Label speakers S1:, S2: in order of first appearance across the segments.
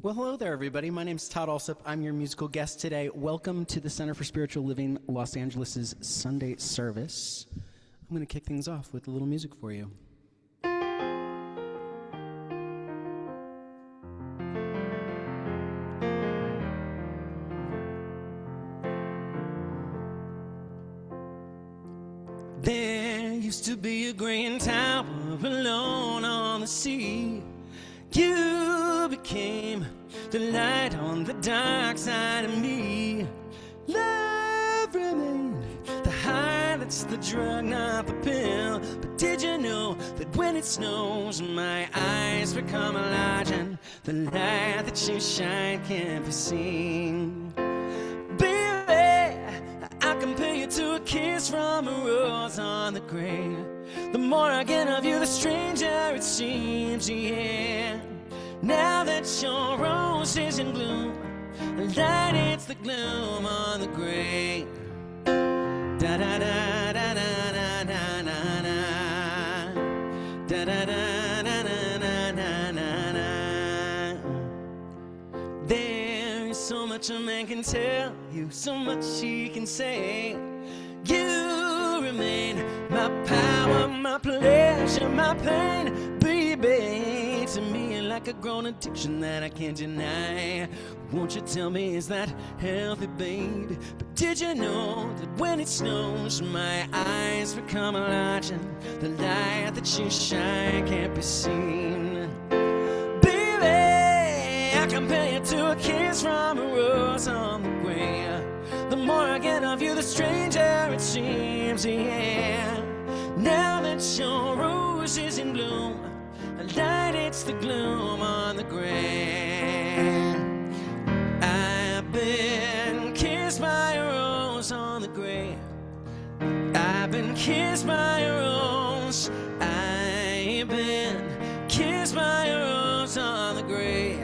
S1: Well, hello there, everybody. My name's Todd Alsup. I'm your musical guest today. Welcome to the Center for Spiritual Living Los Angeles' Sunday service. I'm going to kick things off with a little music for you. There used to be a grand tower alone on the sea. You became the light on the dark side of me. Love remained the high, that's the drug, not the pill. But did you know that when it snows, my eyes become large and the light that you shine can't be seen? Baby, I compare you to a kiss from a rose on the grave. The more I get of you, the stranger it seems, yeah. Now that your rose is in bloom, the light hits the gloom on the grave. Da da da da da da da da da. Da da da da da da da da. There is so much a man can tell you, so much he can say. You remain my power, my pleasure, my pain, baby. To me, you're like a grown addiction that I can't deny. Won't you tell me, is that healthy, baby? But did you know that when it snows, my eyes become large and the light that you shine can't be seen? Baby, I compare you to a kiss from a rose on the grave. The more I get of you, the stranger it seems, yeah. Now that your rose is in bloom, a light hits the gloom on the grave. I've been kissed by a rose on the grave. I've been kissed by a rose. I've been kissed by a rose on the grave.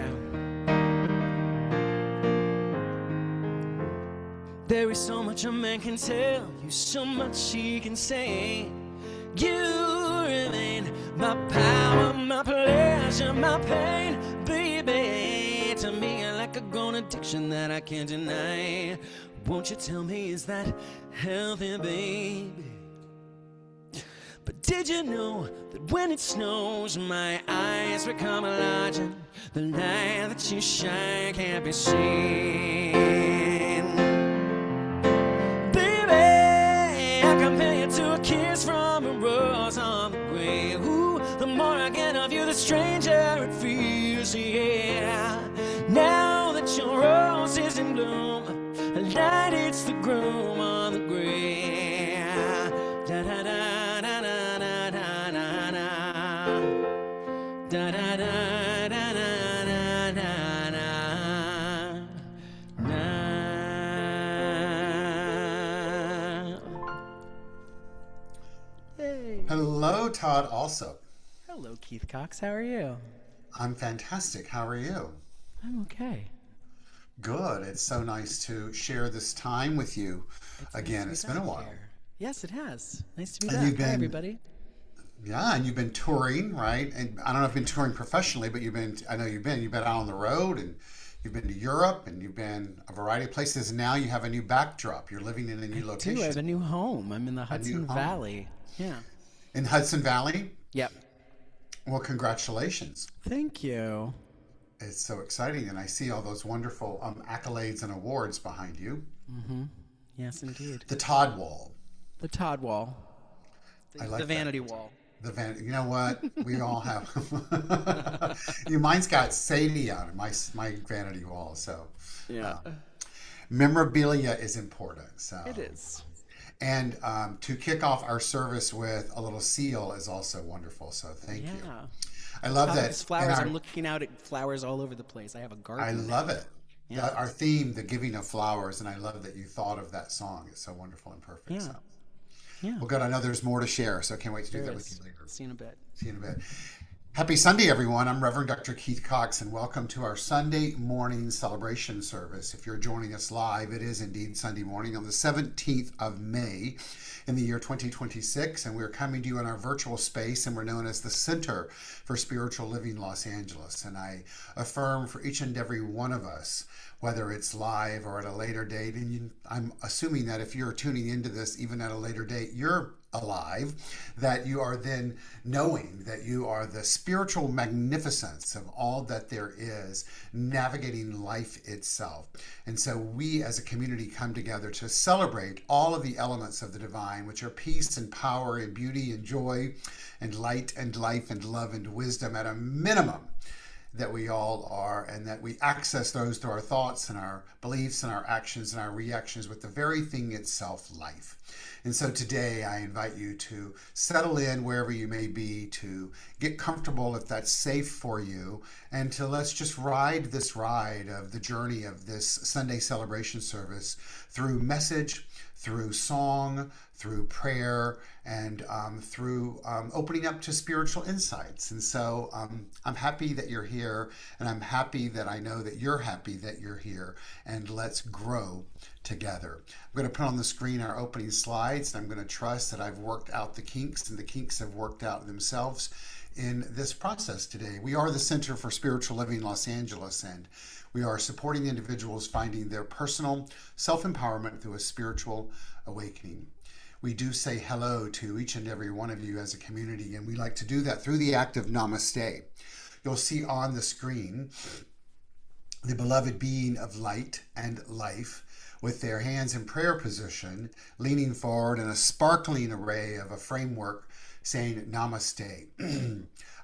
S1: There is so much a man can tell you, so much he can say. You remain my power, my pleasure, my pain, baby. To me, you're like a grown addiction that I can't deny. Won't you tell me, is that healthy, baby? But did you know that when it snows, my eyes become large and the light that you shine can't be seen? Compare you to a kiss from a rose on the grave. Ooh, the more I get of you, the stranger it feels, yeah. Now that your rose is in bloom, a light hits the gloom on the grave. Da da da da da da da da da. Da da da da da da da da.
S2: Hello, Todd Alsup.
S1: Hello, Keith Cox. How are you?
S2: I'm fantastic. How are you?
S1: I'm okay.
S2: Good. It's so nice to share this time with you again. It's been a while.
S1: Here. Yes, it has. Nice to be
S2: And
S1: back.
S2: you've been,
S1: Hi, everybody.
S2: Yeah, and you've been touring, right? And I don't know if you've been touring professionally, but you've been out on the road, and you've been to Europe, and you've been a variety of places. And now you have a new backdrop. You're living in a new location.
S1: I have a new home. I'm in the Hudson Valley. Yeah.
S2: In Hudson Valley?
S1: Yep.
S2: Well, congratulations.
S1: Thank you.
S2: It's so exciting, and I see all those wonderful accolades and awards behind you.
S1: Mm-hmm. Yes, indeed.
S2: The Todd Wall.
S1: The Todd Wall.
S2: I like
S1: the vanity wall.
S2: The vanity. You know what? We all have. Mine's got Sadie on it. My vanity wall. So
S1: yeah.
S2: Memorabilia is important. So
S1: it is.
S2: And to kick off our service with a little seal is also wonderful. So thank you. I love that.
S1: Flowers. I'm looking out at flowers all over the place. I have a garden.
S2: I love it.
S1: Yeah.
S2: Our theme, the giving of flowers, and I love that you thought of that song. It's so wonderful and perfect.
S1: Yeah.
S2: So.
S1: Yeah.
S2: Well, good. I know there's more to share, so I can't wait to do that with you later.
S1: See you in a bit.
S2: See you in a bit. Happy Sunday, everyone. I'm Reverend Dr. Keith Cox, and welcome to our Sunday morning celebration service. If you're joining us live, it is indeed Sunday morning on the 17th of May in the year 2026, and we're coming to you in our virtual space, and we're known as the Center for Spiritual Living Los Angeles. And I affirm for each and every one of us, whether it's live or at a later date, and I'm assuming that if you're tuning into this even at a later date, you're alive, that you are then knowing that you are the spiritual magnificence of all that there is, navigating life itself. And so we as a community come together to celebrate all of the elements of the divine, which are peace and power and beauty and joy and light and life and love and wisdom at a minimum that we all are, and that we access those through our thoughts and our beliefs and our actions and our reactions with the very thing itself, life. And so today I invite you to settle in wherever you may be, to get comfortable if that's safe for you, and to let's just ride this ride of the journey of this Sunday celebration service through message, through song, through prayer, and through opening up to spiritual insights. And so I'm happy that you're here, and I'm happy that I know that you're happy that you're here, and let's grow together. I'm going to put on the screen our opening slides, and I'm going to trust that I've worked out the kinks, and the kinks have worked out themselves in this process today. We are the Center for Spiritual Living Los Angeles, and we are supporting individuals finding their personal self-empowerment through a spiritual awakening. We do say hello to each and every one of you as a community, and we like to do that through the act of namaste. You'll see on the screen the beloved being of light and life with their hands in prayer position, leaning forward in a sparkling array of a framework saying namaste.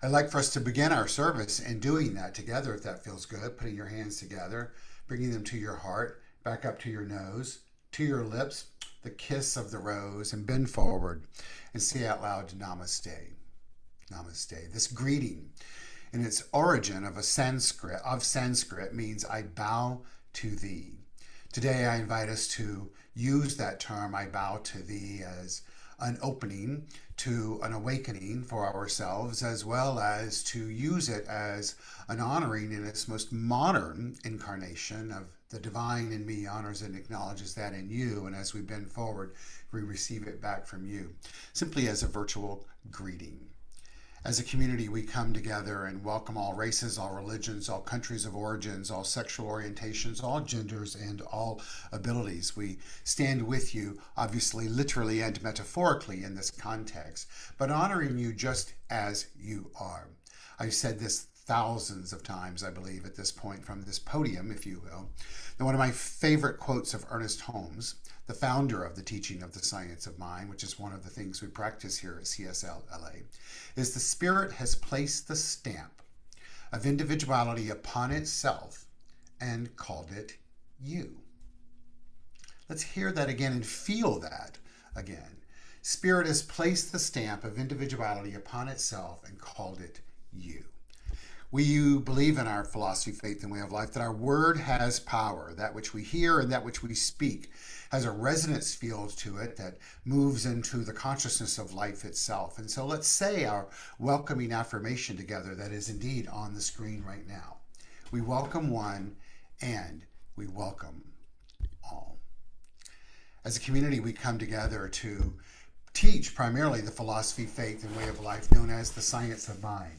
S2: I'd like for us to begin our service in doing that together, if that feels good, putting your hands together, bringing them to your heart, back up to your nose, to your lips, the kiss of the rose, and bend forward and say out loud, namaste. Namaste. This greeting, in its origin of Sanskrit, means I bow to thee. Today I invite us to use that term, I bow to thee, as an opening to an awakening for ourselves, as well as to use it as an honoring in its most modern incarnation of the divine in me honors and acknowledges that in you, and as we bend forward, we receive it back from you, simply as a virtual greeting. As a community, we come together and welcome all races, all religions, all countries of origins, all sexual orientations, all genders, and all abilities. We stand with you, obviously, literally and metaphorically in this context, but honoring you just as you are. I've said this thousands of times, I believe, at this point from this podium, if you will. And one of my favorite quotes of Ernest Holmes, the founder of the teaching of the science of mind, which is one of the things we practice here at CSL-LA, is the spirit has placed the stamp of individuality upon itself and called it you. Let's hear that again and feel that again. Spirit has placed the stamp of individuality upon itself and called it you. We believe in our philosophy, faith, and way of life that our word has power. That which we hear and that which we speak has a resonance field to it that moves into the consciousness of life itself. And so let's say our welcoming affirmation together that is indeed on the screen right now. We welcome one and we welcome all. As a community, we come together to teach primarily the philosophy, faith, and way of life known as the science of mind.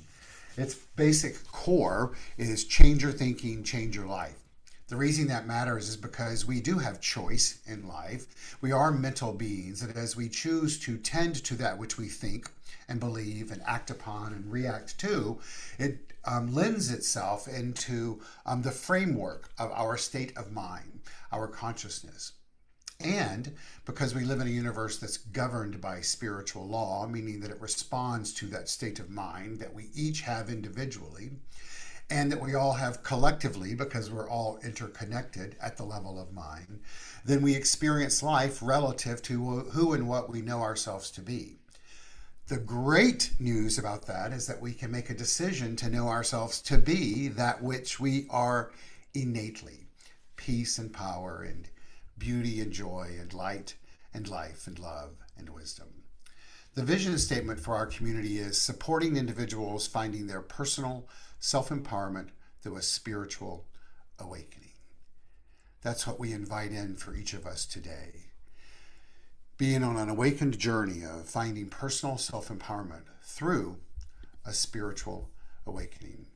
S2: Its basic core is change your thinking, change your life. The reason that matters is because we do have choice in life. We are mental beings, and as we choose to tend to that which we think and believe and act upon and react to, it lends itself into the framework of our state of mind, our consciousness. And because we live in a universe that's governed by spiritual law, meaning that it responds to that state of mind that we each have individually, and that we all have collectively because we're all interconnected at the level of mind, then we experience life relative to who and what we know ourselves to be. The great news about that is that we can make a decision to know ourselves to be that which we are innately, peace and power and beauty and joy and light and life and love and wisdom. The vision statement for our community is supporting individuals finding their personal self-empowerment through a spiritual awakening. That's what we invite in for each of us today. Being on an awakened journey of finding personal self-empowerment through a spiritual awakening.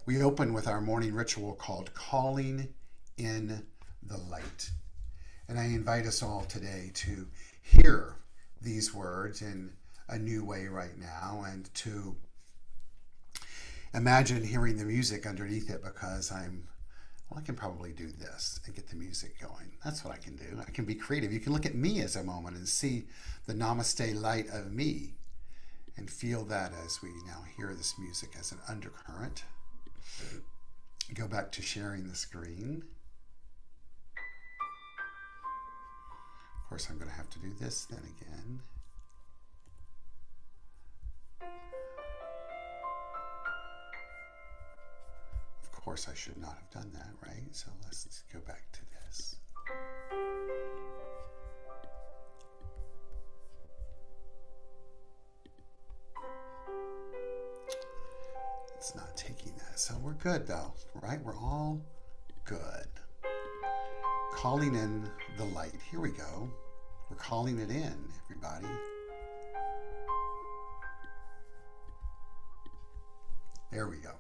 S2: We open with our morning ritual called Calling in the Light. And I invite us all today to hear these words in a new way right now and to imagine hearing the music underneath it, because I can probably do this and get the music going. That's what I can do. I can be creative. You can look at me as a moment and see the namaste light of me and feel that as we now hear this music as an undercurrent. Go back to sharing the screen. Of course, I'm going to have to do this then again. Of course, I should not have done that, right? So let's go back to this. It's not taking that. So we're good though, right? We're all good. Calling in the light. Here we go. We're calling it in, everybody. There we go.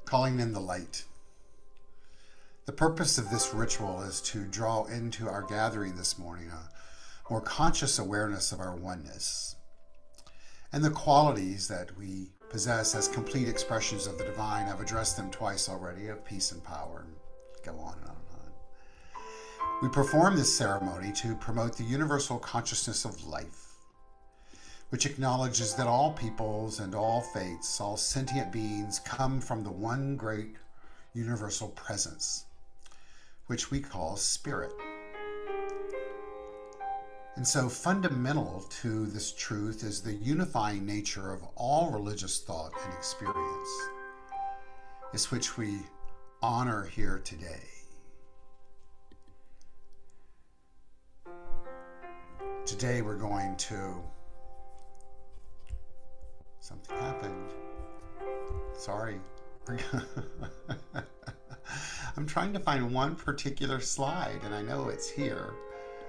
S2: Calling in the light. The purpose of this ritual is to draw into our gathering this morning a more conscious awareness of our oneness and the qualities that we possess as complete expressions of the divine. I've addressed them twice already, of peace and power. Go on and on and on. We perform this ceremony to promote the universal consciousness of life, which acknowledges that all peoples and all faiths, all sentient beings come from the one great universal presence, which we call spirit. And so fundamental to this truth is the unifying nature of all religious thought and experience, is which we honor here today. Today we're going to... Something happened. Sorry. I'm trying to find one particular slide, and I know it's here.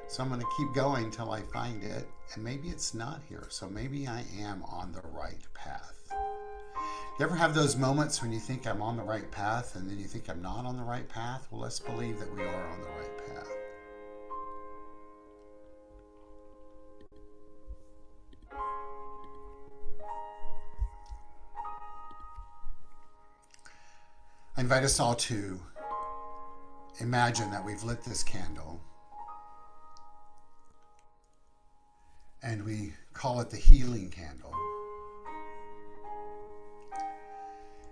S2: So I'm going to keep going till I find it, and maybe it's not here. So maybe I am on the right path. You ever have those moments when you think I'm on the right path, and then you think I'm not on the right path? Well, let's believe that we are on the right path. I invite us all to imagine that we've lit this candle, and we call it the healing candle,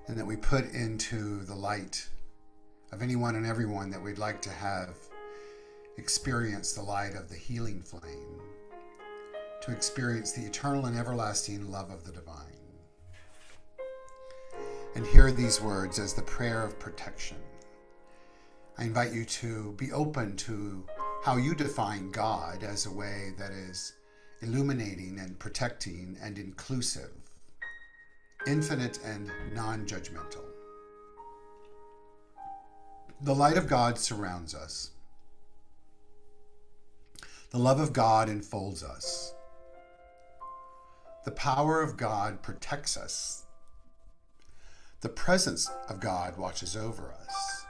S2: and that we put into the light of anyone and everyone that we'd like to have experience the light of the healing flame, to experience the eternal and everlasting love of the divine. And hear these words as the prayer of protection. I invite you to be open to how you define God as a way that is illuminating and protecting and inclusive, infinite and non-judgmental. The light of God surrounds us. The love of God enfolds us. The power of God protects us. The presence of God watches over us.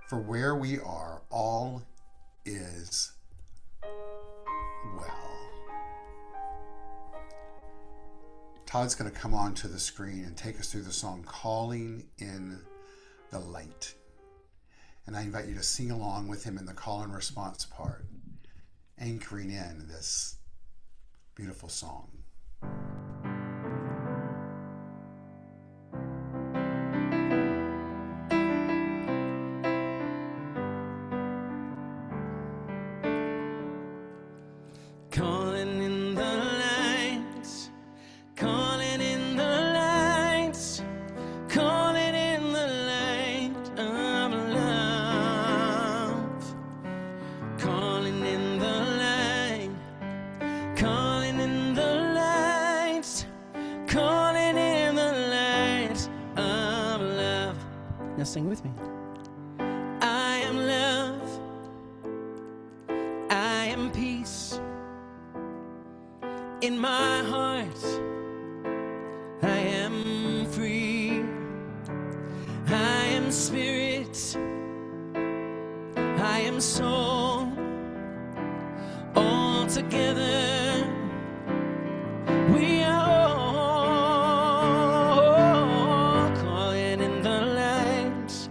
S2: For where we are, all is well. Todd's going to come onto the screen and take us through the song Calling in the Light. And I invite you to sing along with him in the call and response part, anchoring in this beautiful song.
S1: Calling in the lights, calling in the lights, calling in the light of love. sing with me. I am love. I am peace. In my heart, I am free. I am spirit. I am soul. All together, we are all calling in the light,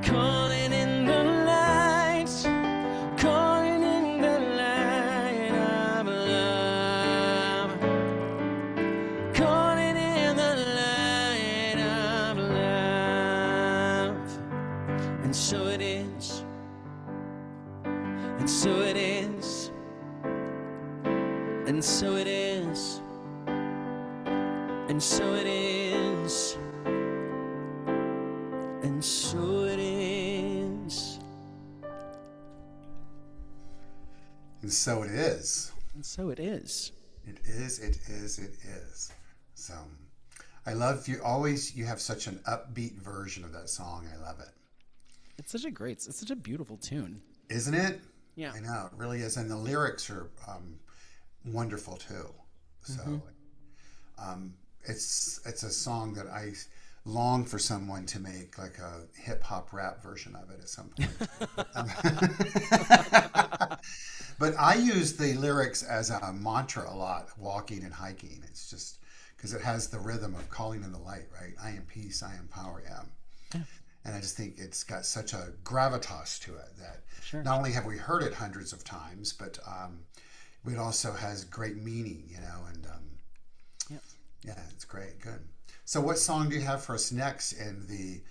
S1: calling in the light, calling in the light of love, calling in the light of love. And so it is, and so it is, and so it is. And so it is, and so it is,
S2: And so it is.
S1: and so it is.
S2: It is, it is, it is. So I love you have such an upbeat version of that song. I love it.
S1: It's such a beautiful tune.
S2: Isn't it?
S1: Yeah.
S2: I know, it really is. And the lyrics are wonderful too. So it's a song that I long for someone to make like a hip hop rap version of it at some point. But I use the lyrics as a mantra a lot, walking and hiking. It's just because it has the rhythm of calling in the light, right? I am peace, I am power, yeah. And I just think it's got such a gravitas to it that not only have we heard it hundreds of times, but it also has great meaning, you know, and yeah, it's great. Good. So what song do you have for us next in the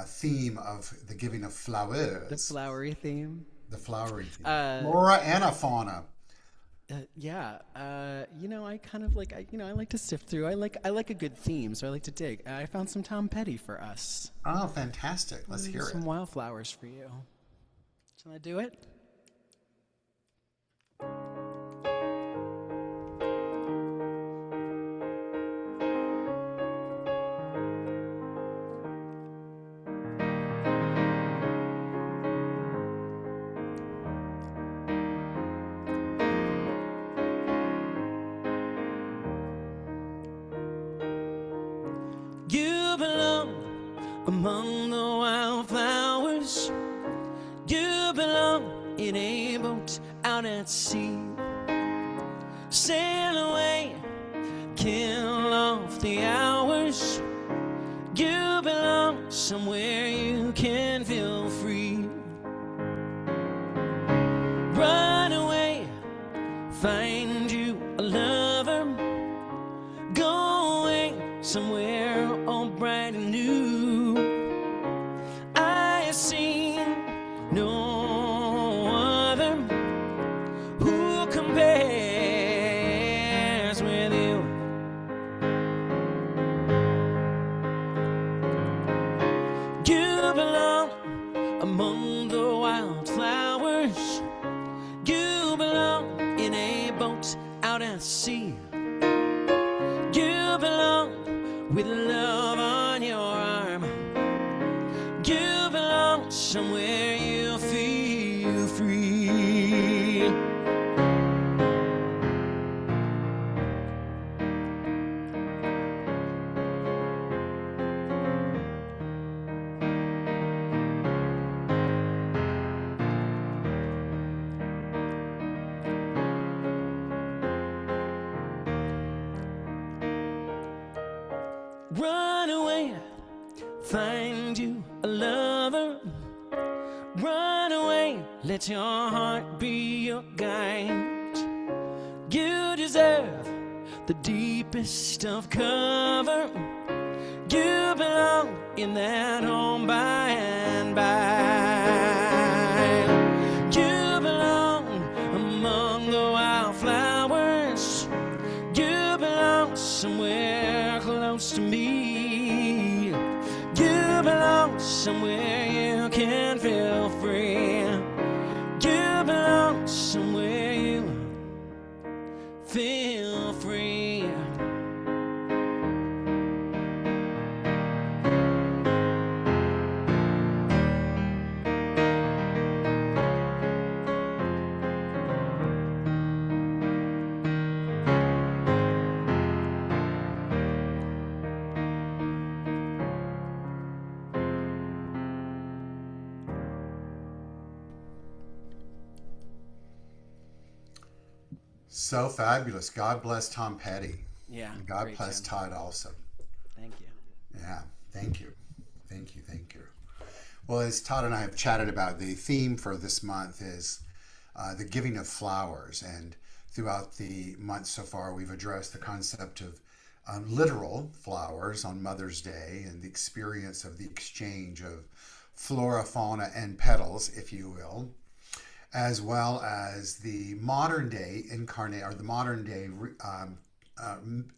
S2: theme of the giving of flowers?
S1: The flowery theme.
S2: The flowery theme. Flora and a fauna.
S1: You know, I kind of like, I like to sift through. I like a good theme, so I like to dig. I found some Tom Petty for us.
S2: Oh, fantastic. Let's hear it.
S1: Some wildflowers for you. Shall I do it? You belong among the wildflowers. You belong in a boat out at sea. Sail away, kill off the hours. You belong somewhere you can feel free. Run away, find you a lover. Go away somewhere all bright and new. I have seen no other who compares with you. You belong among the wildflowers. You belong in a boat out at sea. You belong with love on your arm. You belong somewhere you feel free. Run away, find you a lover. Run away, let your heart be your guide. You deserve the deepest of cover. You belong in that home by and by. You belong among the wildflowers. You belong somewhere close to me. You belong somewhere you can feel free. You belong somewhere you feel free.
S2: So fabulous. God bless Tom Petty.
S1: Yeah,
S2: And God
S1: great
S2: bless
S1: tune.
S2: Todd Alsup.
S1: Thank you.
S2: Yeah, thank you. Thank you. Thank you. Well, as Todd and I have chatted about, the theme for this month is the giving of flowers. And throughout the month so far, we've addressed the concept of literal flowers on Mother's Day and the experience of the exchange of flora, fauna, and petals, if you will, as well as the modern day incarnate or the modern day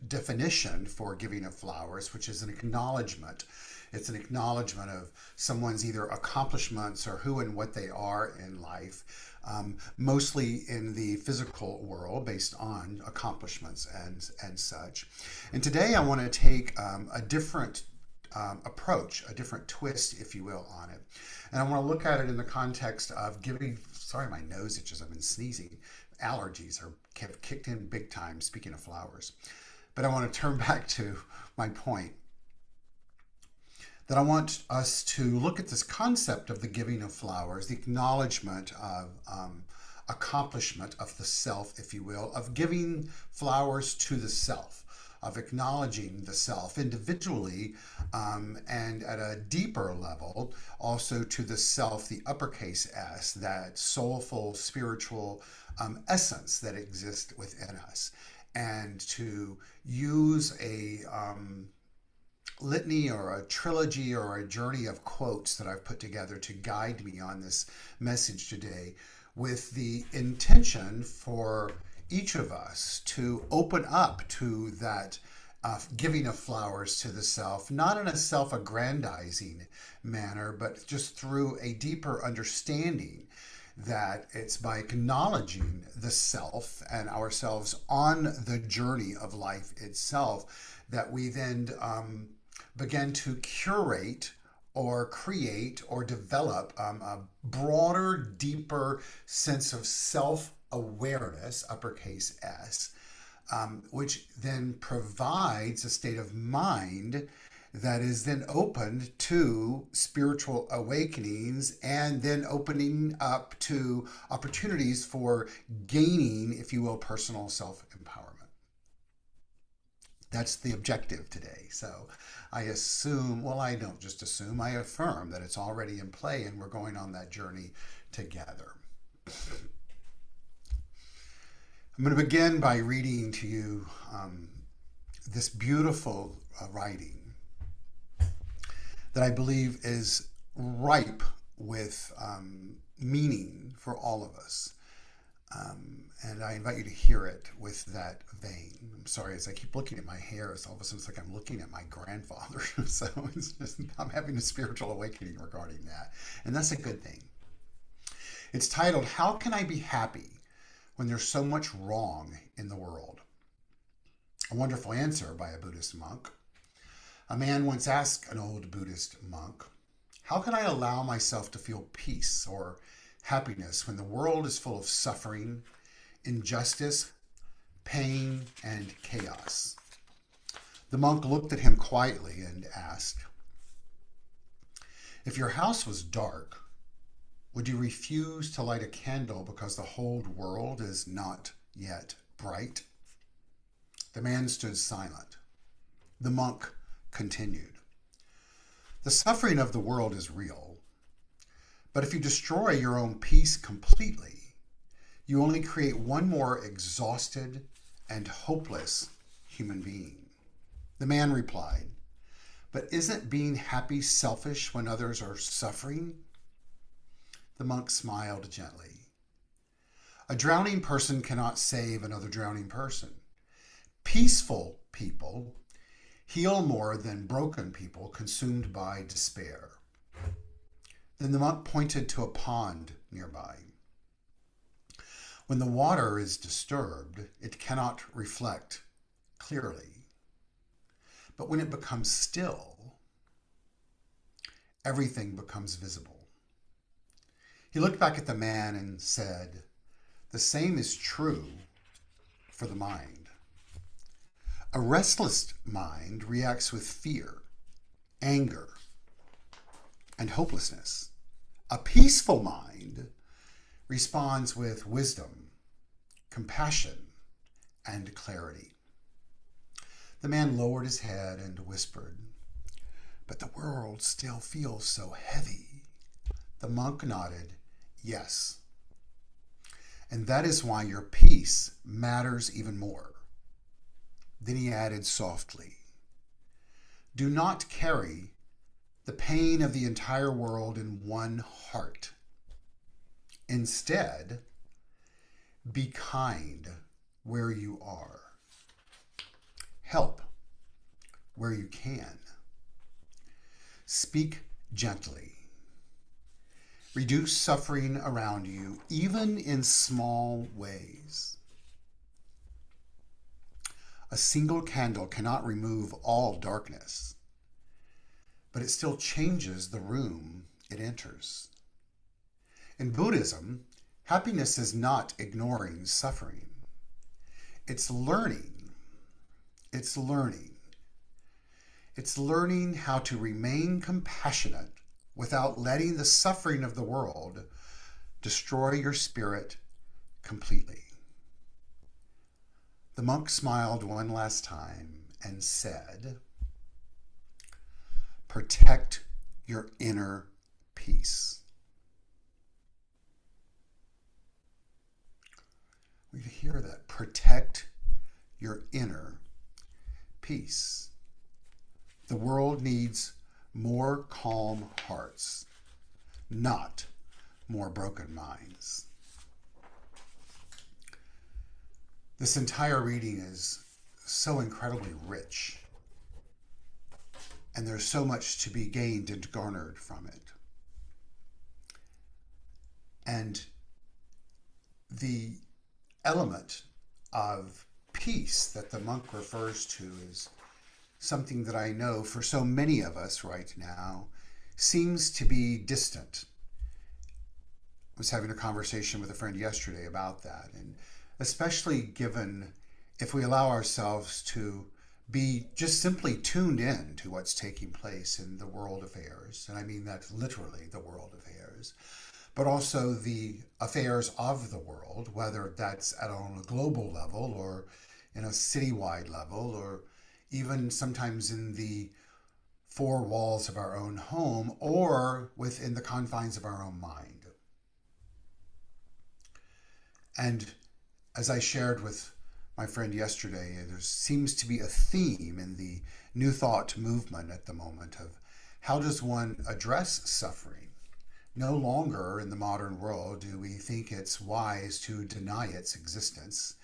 S2: definition for giving of flowers, which is an acknowledgement. It's an acknowledgement of someone's either accomplishments or who and what they are in life, mostly in the physical world based on accomplishments and such. And today I want to take a different approach, a different twist, if you will, on it. And I want to look at it in the context of giving, sorry, my nose itches, I've been sneezing. Allergies have kicked in big time, speaking of flowers. But I want to turn back to my point that I want us to look at this concept of the giving of flowers, the acknowledgement of accomplishment of the self, if you will, of giving flowers to the self, of acknowledging the self individually, and at a deeper level, also to the self, the uppercase S, that soulful, spiritual essence that exists within us. And to use a litany or a trilogy or a journey of quotes that I've put together to guide me on this message today, with the intention for each of us to open up to that giving of flowers to the self, not in a self-aggrandizing manner, but just through a deeper understanding that it's by acknowledging the self and ourselves on the journey of life itself that we then begin to curate or create or develop a broader, deeper sense of self-awareness, uppercase S, which then provides a state of mind that is then opened to spiritual awakenings and then opening up to opportunities for gaining, if you will, personal self-empowerment. That's the objective today. So I assume, well, I don't just assume, I affirm that it's already in play and we're going on that journey together. I'm going to begin by reading to you this beautiful writing that I believe is ripe with meaning for all of us. And I invite you to hear it with that vein. I'm sorry, as I keep looking at my hair, it's all of a sudden it's like I'm looking at my grandfather. So it's just, I'm having a spiritual awakening regarding that. And that's a good thing. It's titled, How Can I Be Happy When There's So Much Wrong in the World? A wonderful answer by a Buddhist monk. A man once asked an old Buddhist monk, how can I allow myself to feel peace or happiness when the world is full of suffering, injustice, pain, and chaos? The monk looked at him quietly and asked, if your house was dark, would you refuse to light a candle because the whole world is not yet bright? The man stood silent. The monk continued, the suffering of the world is real, but if you destroy your own peace completely, you only create one more exhausted and hopeless human being. The man replied, but isn't being happy selfish when others are suffering? The monk smiled gently. A drowning person cannot save another drowning person. Peaceful people heal more than broken people consumed by despair. Then the monk pointed to a pond nearby. When the water is disturbed, it cannot reflect clearly. But when it becomes still, everything becomes visible. He looked back at the man and said, the same is true for the mind. A restless mind reacts with fear, anger, and hopelessness. A peaceful mind responds with wisdom, compassion, and clarity. The man lowered his head and whispered, "But the world still feels so heavy." The monk nodded, "Yes. And that is why your peace matters even more." Then he added softly, "Do not carry the pain of the entire world in one heart. Instead, be kind where you are. Help where you can. Speak gently. Reduce suffering around you, even in small ways. A single candle cannot remove all darkness, but it still changes the room it enters. In Buddhism, happiness is not ignoring suffering. It's learning. It's learning. It's learning how to remain compassionate without letting the suffering of the world destroy your spirit completely. The monk smiled one last time and said, "Protect your inner peace." We hear that. Protect your inner peace. The world needs more calm hearts, not more broken minds. This entire reading is so incredibly rich, and there's so much to be gained and garnered from it. And the element of peace that the monk refers to is something that I know for so many of us right now seems to be distant. I was having a conversation with a friend yesterday about that, and especially given if we allow ourselves to be just simply tuned in to what's taking place in the world affairs, and I mean that literally, the world affairs, but also the affairs of the world, whether that's on a global level or in a citywide level, or even sometimes in the four walls of our own home or within the confines of our own mind. And as I shared with my friend yesterday, there seems to be a theme in the New Thought movement at the moment of how does one address suffering? No longer in the modern world do we think it's wise to deny its existence,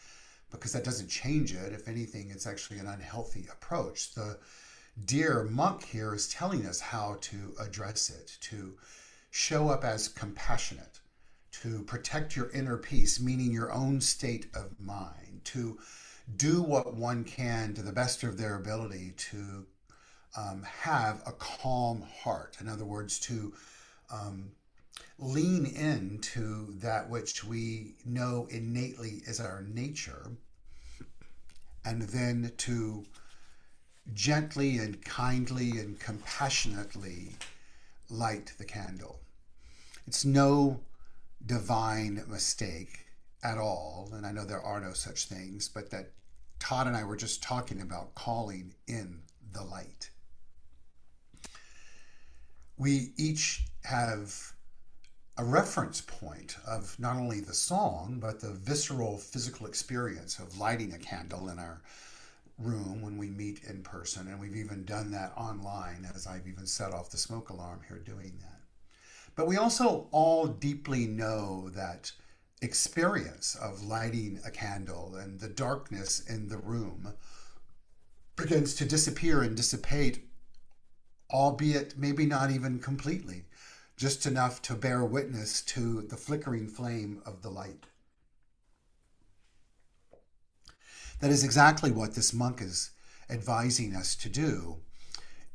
S2: because that doesn't change it. If anything, it's actually an unhealthy approach. The dear monk here is telling us how to address it, to show up as compassionate, to protect your inner peace, meaning your own state of mind, to do what one can to the best of their ability to have a calm heart. In other words, to lean into that which we know innately is our nature, and then to gently and kindly and compassionately light the candle. It's no divine mistake at all, and I know there are no such things, but that Todd and I were just talking about calling in the light. We each have a reference point of not only the song, but the visceral physical experience of lighting a candle in our room when we meet in person. And we've even done that online, as I've even set off the smoke alarm here doing that. But we also all deeply know that experience of lighting a candle and the darkness in the room begins to disappear and dissipate, albeit maybe not even completely, just enough to bear witness to the flickering flame of the light. That is exactly what this monk is advising us to do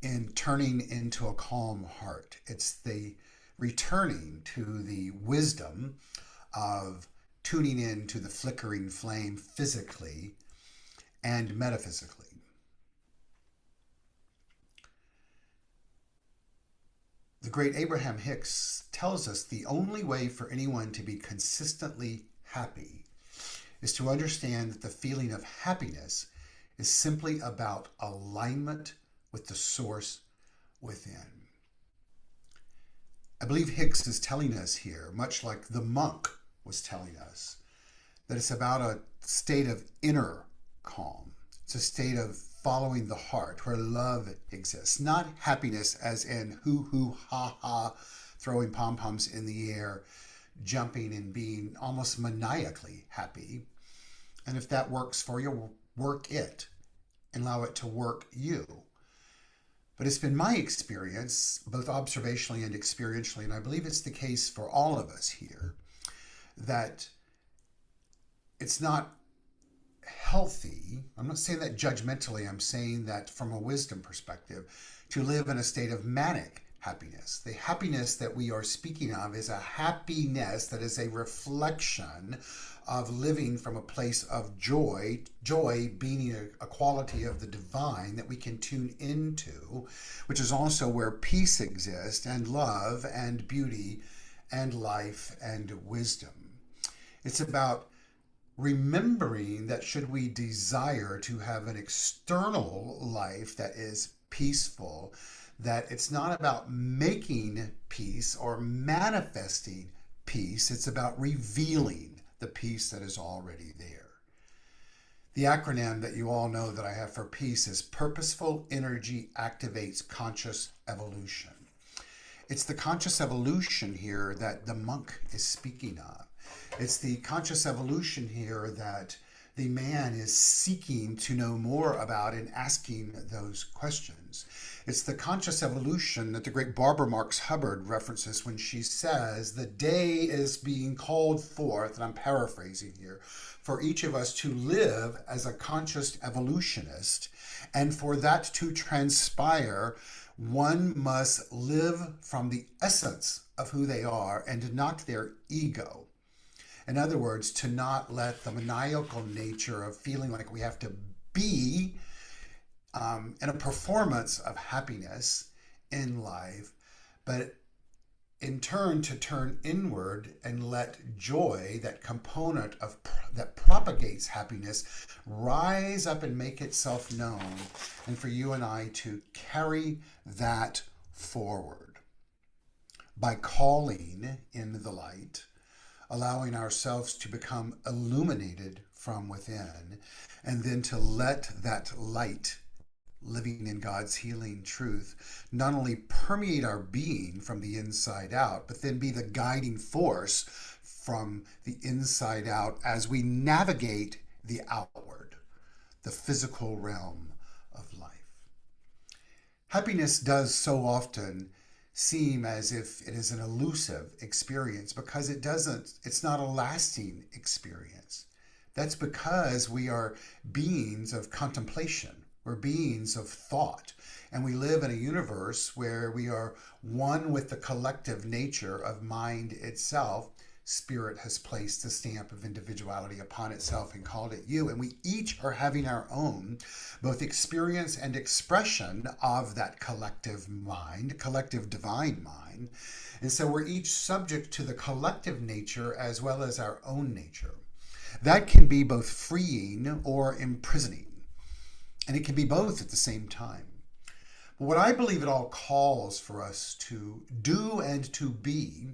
S2: in turning into a calm heart. It's the returning to the wisdom of tuning in to the flickering flame physically and metaphysically. The great Abraham Hicks tells us the only way for anyone to be consistently happy is to understand that the feeling of happiness is simply about alignment with the source within. I believe Hicks is telling us here, much like the monk was telling us, that it's about a state of inner calm. It's a state of following the heart where love exists, not happiness as in hoo hoo ha ha, throwing pom-poms in the air, jumping and being almost maniacally happy. And if that works for you, work it and allow it to work you. But it's been my experience, both observationally and experientially, and I believe it's the case for all of us here, that it's not healthy. I'm not saying that judgmentally. I'm saying that from a wisdom perspective, to live in a state of manic happiness. The happiness that we are speaking of is a happiness that is a reflection of living from a place of joy, joy being a quality of the divine that we can tune into, which is also where peace exists, and love and beauty and life and wisdom. It's about remembering that should we desire to have an external life that is peaceful, that it's not about making peace or manifesting peace, it's about revealing the peace that is already there. The acronym that you all know that I have for peace is Purposeful Energy Activates Conscious Evolution. It's the conscious evolution here that the monk is speaking of. It's the conscious evolution here that the man is seeking to know more about and asking those questions. It's the conscious evolution that the great Barbara Marx Hubbard references when she says, the day is being called forth, and I'm paraphrasing here, for each of us to live as a conscious evolutionist, and for that to transpire, one must live from the essence of who they are and not their ego. In other words, to not let the maniacal nature of feeling like we have to be in a performance of happiness in life, but in turn to turn inward and let joy, that component of that propagates happiness, rise up and make itself known, and for you and I to carry that forward by calling in the light, allowing ourselves to become illuminated from within, and then to let that light, living in God's healing truth, not only permeate our being from the inside out, but then be the guiding force from the inside out as we navigate the outward, the physical realm of life. Happiness does so often seem as if it is an elusive experience because it's not a lasting experience. That's because we are beings of contemplation. We're beings of thought, and we live in a universe where we are one with the collective nature of mind itself. Spirit has placed the stamp of individuality upon itself and called it you, and we each are having our own both experience and expression of that collective mind, collective divine mind. And so we're each subject to the collective nature as well as our own nature. That can be both freeing or imprisoning. And it can be both at the same time. But what I believe it all calls for us to do and to be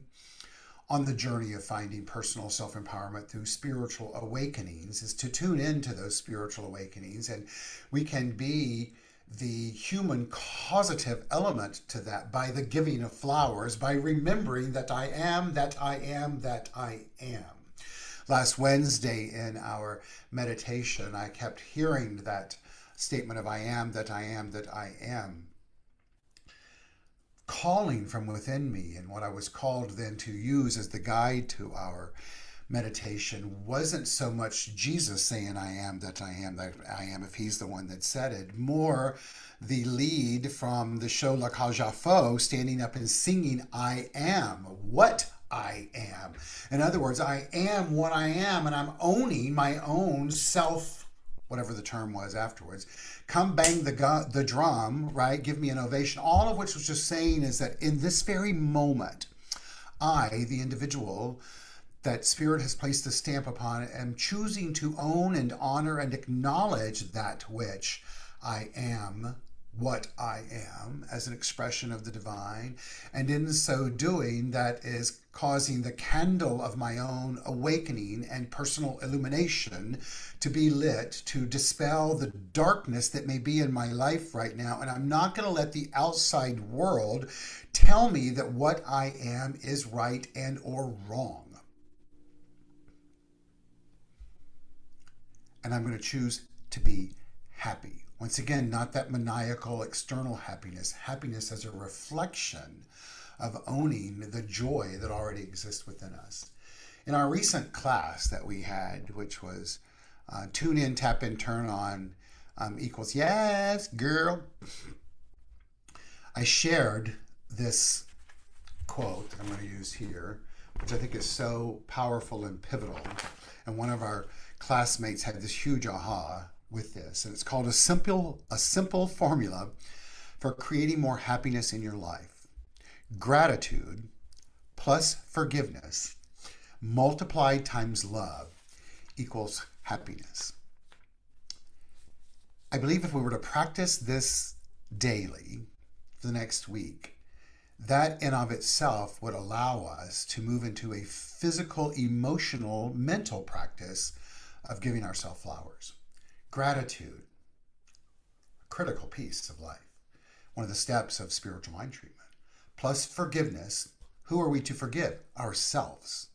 S2: on the journey of finding personal self-empowerment through spiritual awakenings is to tune into those spiritual awakenings. And we can be the human causative element to that by the giving of flowers, by remembering that I am, that I am, that I am. Last Wednesday in our meditation, I kept hearing that statement of I am, that I am, that I am, calling from within me. And what I was called then to use as the guide to our meditation wasn't so much Jesus saying I am, that I am, that I am, if he's the one that said it, more the lead from the show La Cage aux Folles standing up and singing I am what I am. In other words, I am what I am, and I'm owning my own self, whatever the term was afterwards. Come bang the drum, right? Give me an ovation. All of which was just saying is that in this very moment, I, the individual, that Spirit has placed the stamp upon it, am choosing to own and honor and acknowledge that which I am, what I am, as an expression of the divine. And in so doing, that is causing the candle of my own awakening and personal illumination to be lit, to dispel the darkness that may be in my life right now. And I'm not going to let the outside world tell me that what I am is right and or wrong. And I'm going to choose to be happy. Once again, not that maniacal external happiness. Happiness as a reflection of owning the joy that already exists within us. In our recent class that we had, which was tune in, tap in, turn on equals yes, girl, I shared this quote that I'm going to use here, which I think is so powerful and pivotal. And one of our classmates had this huge aha with this, and it's called a simple formula for creating more happiness in your life. Gratitude plus forgiveness multiplied times love equals happiness. I believe if we were to practice this daily for the next week, that in of itself would allow us to move into a physical, emotional, mental practice of giving ourselves flowers. Gratitude, a critical piece of life, one of the steps of spiritual mind treatment. Plus forgiveness. Who are we to forgive? Ourselves.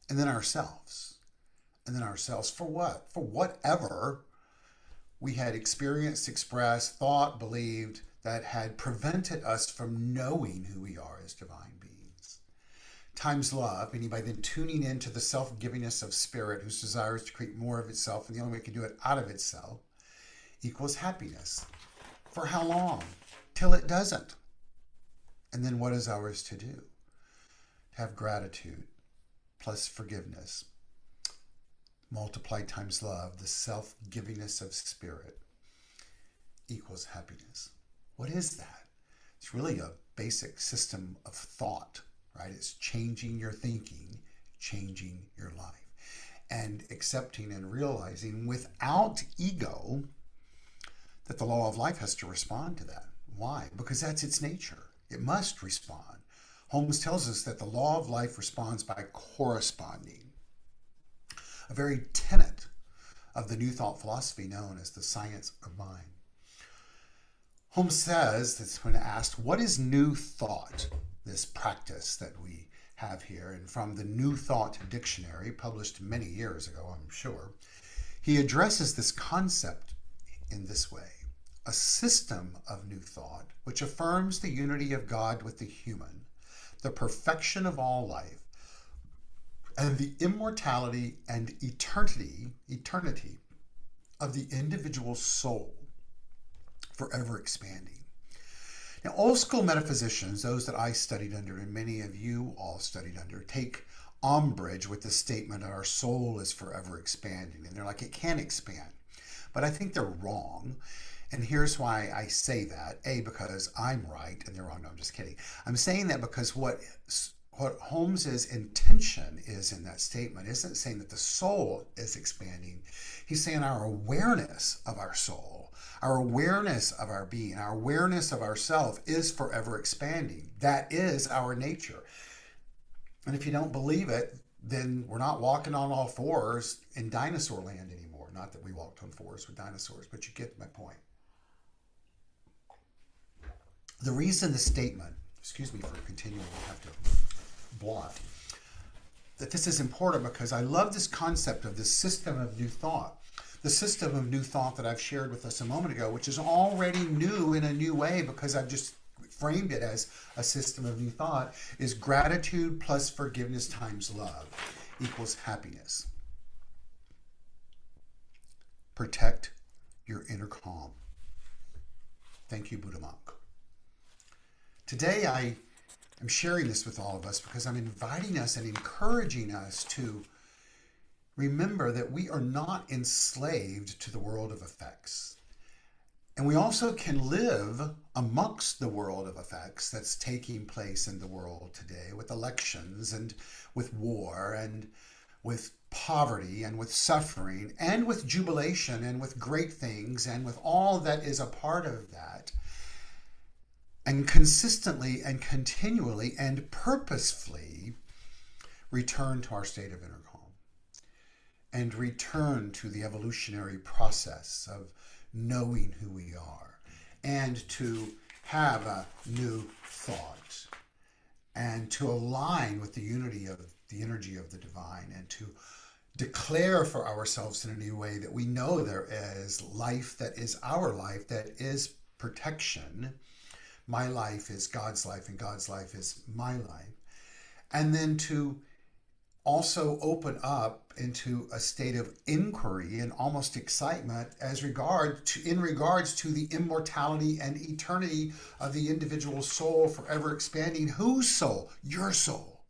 S2: And then ourselves. And then ourselves. For what? For whatever we had experienced, expressed, thought, believed that had prevented us from knowing who we are as divine beings. Times love, meaning by then tuning into the self-givingness of Spirit, whose desires to create more of itself, and the only way it can do it out of itself, equals happiness. For how long? Till it doesn't. And then what is ours to do? To have gratitude plus forgiveness, multiplied times love, the self-givingness of Spirit, equals happiness. What is that? It's really a basic system of thought, right? It's changing your thinking, changing your life, and accepting and realizing without ego that the law of life has to respond to that. Why? Because that's its nature. It must respond. Holmes tells us that the law of life responds by corresponding, a very tenet of the New Thought philosophy known as the science of mind. Holmes says, that's when asked, what is New Thought, this practice that we have here? And from the New Thought Dictionary, published many years ago, I'm sure, he addresses this concept in this way: a system of new thought which affirms the unity of God with the human, the perfection of all life, and the immortality and eternity of the individual soul, forever expanding. Now, old school metaphysicians, those that I studied under and many of you all studied under, take umbrage with the statement that our soul is forever expanding. And they're like, it can expand. But I think they're wrong. And here's why I say that. A, because I'm right and they're wrong. No, I'm just kidding. I'm saying that because what Holmes's intention is in that statement isn't saying that the soul is expanding. He's saying our awareness of our soul, our awareness of our being, our awareness of ourself is forever expanding. That is our nature. And if you don't believe it, then we're not walking on all fours in dinosaur land anymore. Not that we walked on fours with dinosaurs, but you get my point. The reason the statement, excuse me for continuing, I have to blot, that this is important because I love this concept of this system of new thought. The system of new thought that I've shared with us a moment ago, which is already new in a new way because I've just framed it as a system of new thought, is gratitude plus forgiveness times love equals happiness. Protect your inner calm. Thank you, Buddha monk. Today I am sharing this with all of us because I'm inviting us and encouraging us to remember that we are not enslaved to the world of effects. And we also can live amongst the world of effects that's taking place in the world today with elections and with war and with poverty and with suffering and with jubilation and with great things and with all that is a part of that. And consistently and continually and purposefully return to our state of inner calm and return to the evolutionary process of knowing who we are, and to have a new thought, and to align with the unity of the energy of the divine, and to declare for ourselves in a new way that we know there is life that is our life, that is protection. My life is God's life, and God's life is my life. And then to also open up into a state of inquiry and almost excitement in regards to the immortality and eternity of the individual soul, forever expanding. Whose soul? Your soul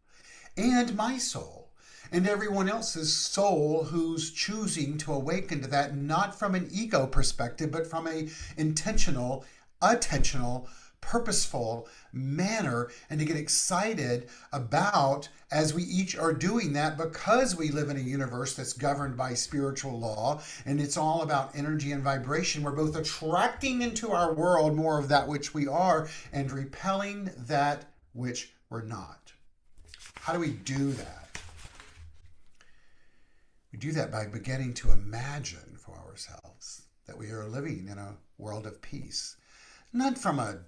S2: and my soul and everyone else's soul who's choosing to awaken to that, not from an ego perspective, but from a intentional, attentional, purposeful manner, and to get excited about, as we each are doing that, because we live in a universe that's governed by spiritual law, and it's all about energy and vibration. We're both attracting into our world more of that which we are and repelling that which we're not. How do we do that? We do that by beginning to imagine for ourselves that we are living in a world of peace, not from a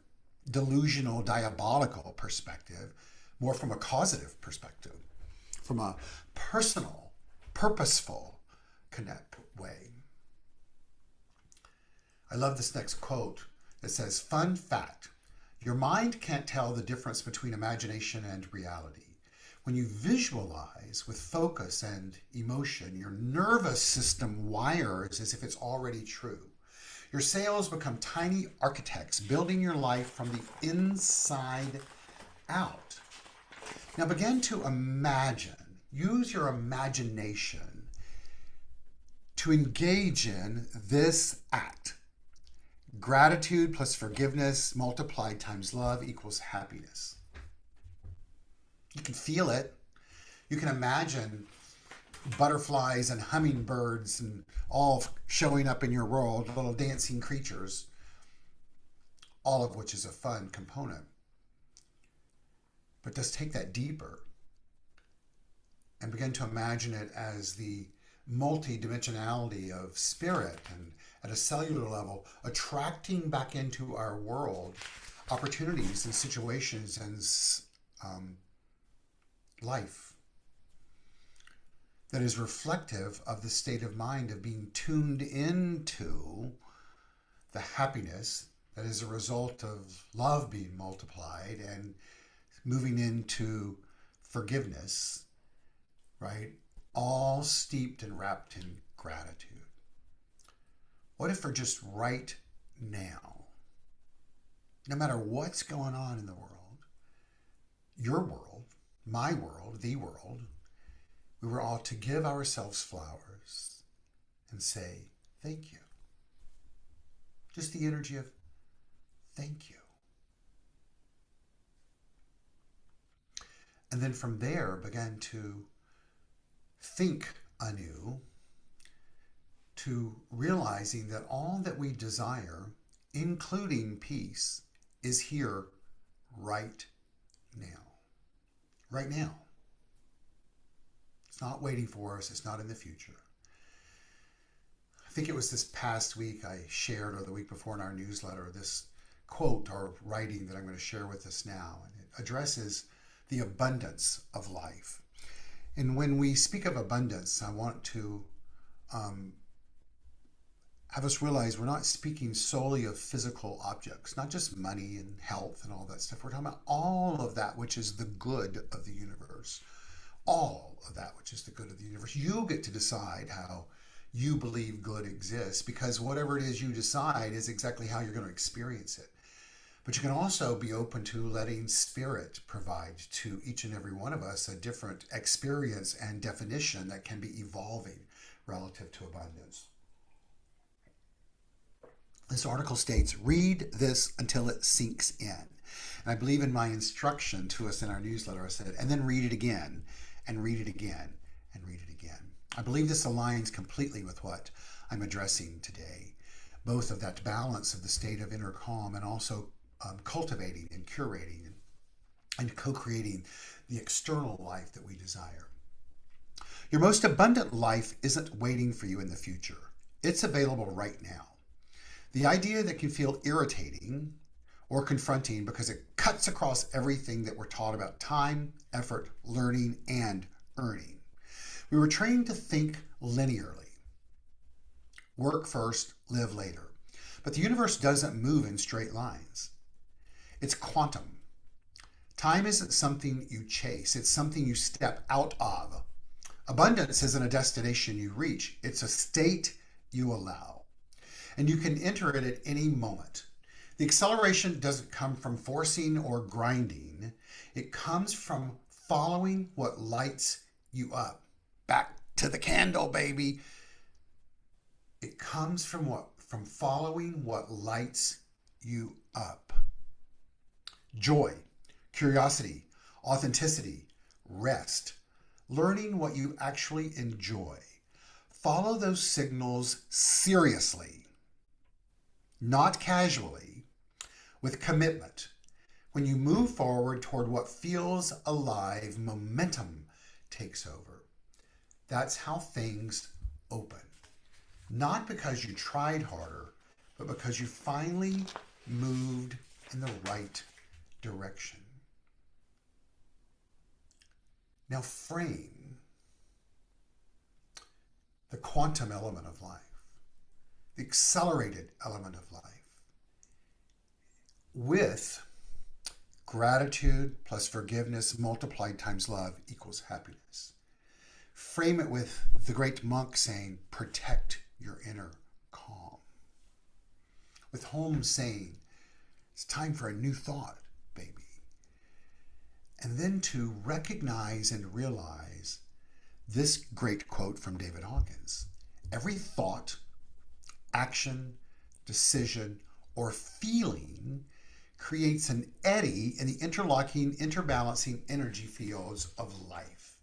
S2: delusional, diabolical perspective, more from a causative perspective, from a personal, purposeful connect way. I love this next quote that says, "Fun fact, your mind can't tell the difference between imagination and reality. When you visualize with focus and emotion, your nervous system wires as if it's already true. Your cells become tiny architects, building your life from the inside out." Now begin to imagine. Use your imagination to engage in this act. Gratitude plus forgiveness multiplied times love equals happiness. You can feel it. You can imagine butterflies and hummingbirds and all showing up in your world, little dancing creatures, all of which is a fun component. But just take that deeper and begin to imagine it as the multi-dimensionality of spirit, and at a cellular level, attracting back into our world opportunities and situations and life that is reflective of the state of mind of being tuned into the happiness that is a result of love being multiplied and moving into forgiveness, right? All steeped and wrapped in gratitude. What if for just right now, no matter what's going on in the world, your world, my world, the world, we were all to give ourselves flowers and say, thank you. Just the energy of thank you. And then from there, begin to think anew, to realizing that all that we desire, including peace, is here right now. Right now. It's not waiting for us. It's not in the future. I think it was this past week I shared, or the week before in our newsletter, this quote or writing that I'm going to share with us now. And it addresses the abundance of life. And when we speak of abundance, I want to have us realize we're not speaking solely of physical objects, not just money and health and all that stuff. We're talking about all of that which is the good of the universe. All of that which is the good of the universe. You get to decide how you believe good exists, because whatever it is you decide is exactly how you're going to experience it. But you can also be open to letting spirit provide to each and every one of us a different experience and definition that can be evolving relative to abundance. This article states, read this until it sinks in. And I believe in my instruction to us in our newsletter, I said, and then read it again, and read it again, and read it again. I believe this aligns completely with what I'm addressing today, both of that balance of the state of inner calm and also cultivating and curating and co-creating the external life that we desire. Your most abundant life isn't waiting for you in the future. It's available right now. The idea that can feel irritating or confronting because it cuts across everything that we're taught about time, effort, learning, and earning. We were trained to think linearly. Work first, live later. But the universe doesn't move in straight lines. It's quantum. Time isn't something you chase, it's something you step out of. Abundance isn't a destination you reach, it's a state you allow. And you can enter it at any moment. The acceleration doesn't come from forcing or grinding, it comes from following what lights you up. Back to the candle, baby. It comes from what? From following what lights you up. Joy, curiosity, authenticity, rest, learning what you actually enjoy. Follow those signals seriously, not casually, with commitment. When you move forward toward what feels alive, momentum takes over. That's how things open. Not because you tried harder, but because you finally moved in the right direction. Now frame the quantum element of life, the accelerated element of life, with gratitude plus forgiveness multiplied times love equals happiness. Frame it with the great monk saying, protect your inner calm. With Holmes saying, it's time for a new thought, baby. And then to recognize and realize this great quote from David Hawkins. Every thought, action, decision, or feeling creates an eddy in the interlocking, interbalancing energy fields of life.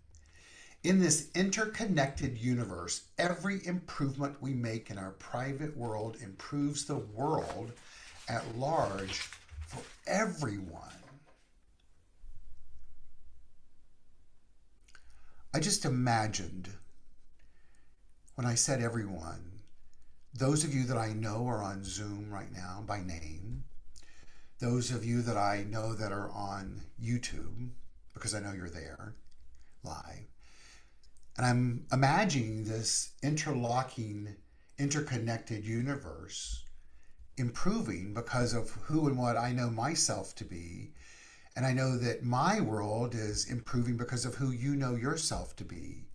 S2: In this interconnected universe, every improvement we make in our private world improves the world at large for everyone. I just imagined when I said everyone, those of you that I know are on Zoom right now by name, those of you that I know that are on YouTube, because I know you're there live, and I'm imagining this interlocking, interconnected universe improving because of who and what I know myself to be. And I know that my world is improving because of who you know yourself to be.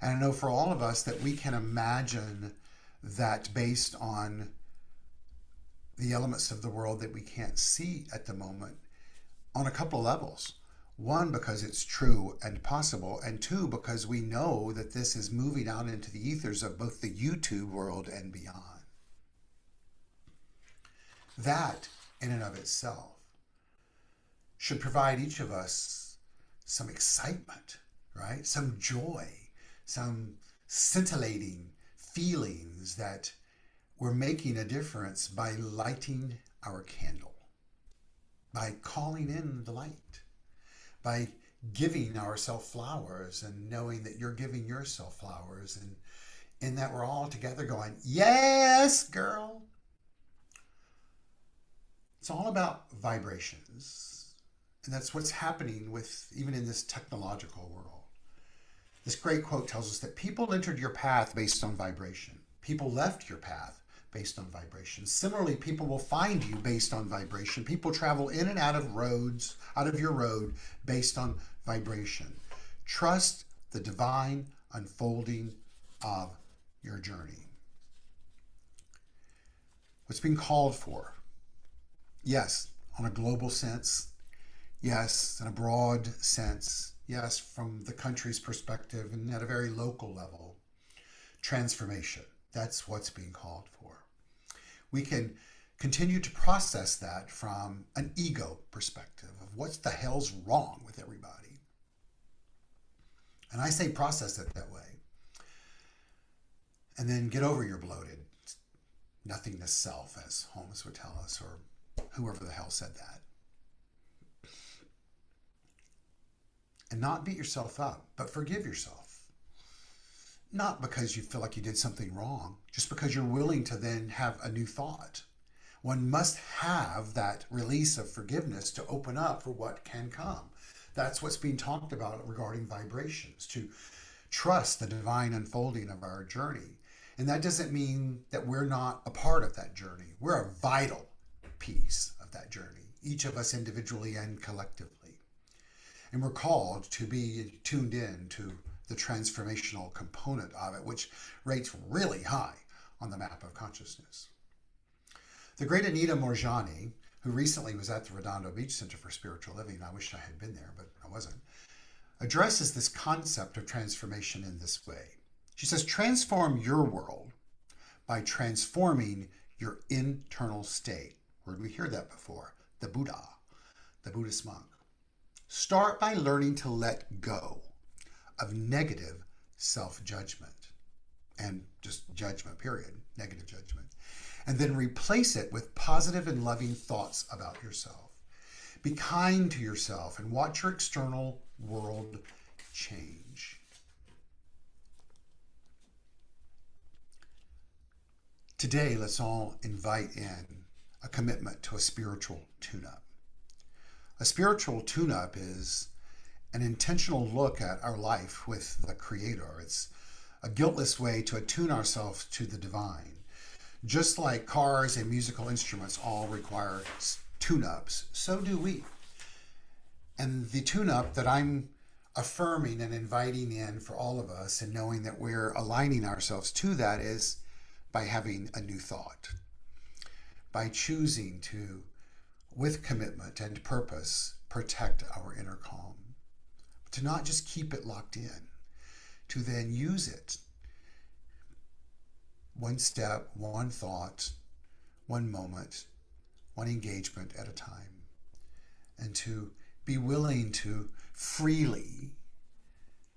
S2: And I know for all of us that we can imagine that based on the elements of the world that we can't see at the moment on a couple of levels. One, because it's true and possible, and two, because we know that this is moving out into the ethers of both the YouTube world and beyond. That, in and of itself, should provide each of us some excitement, right? Some joy, some scintillating feelings that we're making a difference by lighting our candle, by calling in the light, by giving ourselves flowers and knowing that you're giving yourself flowers, and in that we're all together going, yes, girl. It's all about vibrations. And that's what's happening with even in this technological world. This great quote tells us that people entered your path based on vibration. People left your path based on vibration. Similarly, people will find you based on vibration. People travel in and out of roads, out of your road based on vibration. Trust the divine unfolding of your journey. What's being called for? Yes, on a global sense. Yes, in a broad sense. Yes, from the country's perspective and at a very local level. Transformation. That's what's being called for. We can continue to process that from an ego perspective of what the hell's wrong with everybody. And I say process it that way. And then get over your bloated nothingness self, as Holmes would tell us, or whoever the hell said that. And not beat yourself up, but forgive yourself. Not because you feel like you did something wrong, just because you're willing to then have a new thought. One must have that release of forgiveness to open up for what can come. That's what's being talked about regarding vibrations, to trust the divine unfolding of our journey. And that doesn't mean that we're not a part of that journey. We're a vital piece of that journey, each of us individually and collectively. And we're called to be tuned in to the transformational component of it, which rates really high on the map of consciousness. The great Anita Moorjani, who recently was at the Redondo Beach Center for Spiritual Living, I wish I had been there, but I wasn't, addresses this concept of transformation in this way. She says, transform your world by transforming your internal state. Where did we hear that before? The Buddha, the Buddhist monk. Start by learning to let go of negative self-judgment and just judgment, period, negative judgment. And then replace it with positive and loving thoughts about yourself. Be kind to yourself and watch your external world change. Today, let's all invite in a commitment to a spiritual tune-up. A spiritual tune-up is an intentional look at our life with the Creator. It's a guiltless way to attune ourselves to the divine. Just like cars and musical instruments all require tune-ups, so do we. And the tune-up that I'm affirming and inviting in for all of us and knowing that we're aligning ourselves to that is by having a new thought, by choosing to, with commitment and purpose, protect our inner calm, to not just keep it locked in, to then use it one step, one thought, one moment, one engagement at a time, and to be willing to freely